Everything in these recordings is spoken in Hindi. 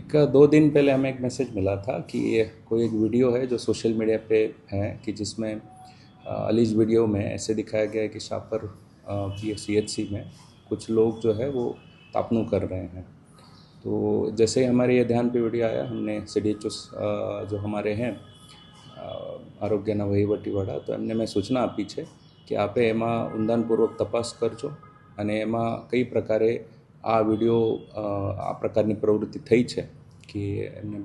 एक 2 दिन पहले हमें एक मैसेज मिला था कि कोई एक वीडियो है जो सोशल मीडिया पे है कि जिसमें अलीज वीडियो में ऐसे दिखाया गया है कि शाहपुर PCHC में कुछ लोग जो है वो तापनू कर रहे हैं। तो जैसे ही हमारे ये ध्यान पे वीडियो आया, हमने CDHO जो हमारे हैं આરોગ્યના વહીવટીવાળા, તો એમને મેં સૂચના આપી છે કે આપે એમાં ઊંડાણપૂર્વક તપાસ કરજો અને એમાં કઈ પ્રકારે આ વિડીયો આ પ્રકારની પ્રવૃત્તિ થઈ છે કે એમને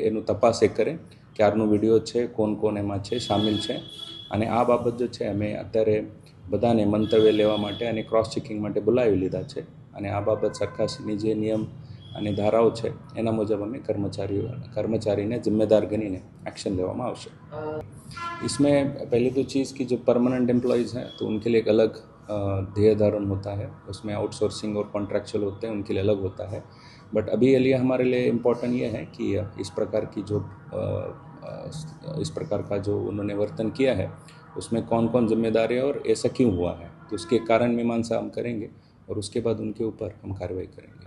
એનું તપાસ એ કરે ક્યારનો વિડીયો છે, કોણ કોણ એમાં છે સામેલ છે। અને આ બાબત જો છે અમે અત્યારે બધાને મંતવ્ય લેવા માટે અને ક્રોસ ચેકિંગ માટે બોલાવી લીધા છે અને આ બાબત સરકારશ્રીની જે નિયમ અને ધારાઓ છે એના મુજબ અમે कर्मचारी ने जिम्मेदार गणीने एक्शन लेवामां आवशे। इसमें पहली तो चीज़ कि जो परमानेंट एम्प्लॉयज़ हैं तो उनके लिए एक अलग ध्येय धारण होता है, उसमें आउटसोर्सिंग और कॉन्ट्रैक्चुअल होते हैं, उनके लिए अलग होता है। बट अभी ये लिए हमारे लिए इम्पोर्टेंट ये है कि इस प्रकार की जो इस प्रकार का जो उन्होंने वर्तन किया है उसमें कौन कौन जिम्मेदार है और ऐसा क्यों हुआ है, तो उसके कारण मीमांसा हम करेंगे और उसके बाद उनके ऊपर हम कार्रवाई करेंगे।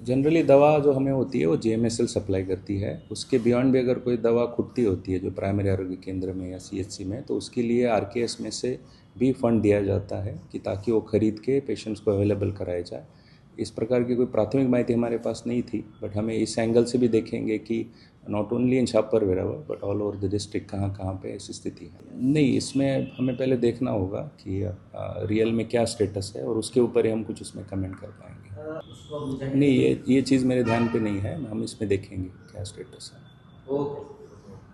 जनरली दवा जो हमें होती है वो JMSL सप्लाई करती है। उसके बियॉन्ड भी अगर कोई दवा खुटती होती है जो प्राइमरी आरोग्य केंद्र में या CHC में, तो उसके लिए RKS में से भी फंड दिया जाता है कि ताकि वो खरीद के पेशेंट्स को अवेलेबल कराया जाए। इस प्रकार की कोई प्राथमिक माहिती हमारे पास नहीं थी, बट हमें इस एंगल से भी देखेंगे कि नॉट ओनली इन छापर वेरावर but all over the district कहाँ कहाँ पे ऐसी स्थिति है। नहीं, इसमें हमें पहले देखना होगा कि रियल में क्या स्टेटस है और उसके ऊपर ही हम कुछ उसमें कमेंट कर पाएंगे। नहीं, ये चीज़ मेरे ध्यान पे नहीं है, हम इसमें देखेंगे क्या स्टेटस है। ओके।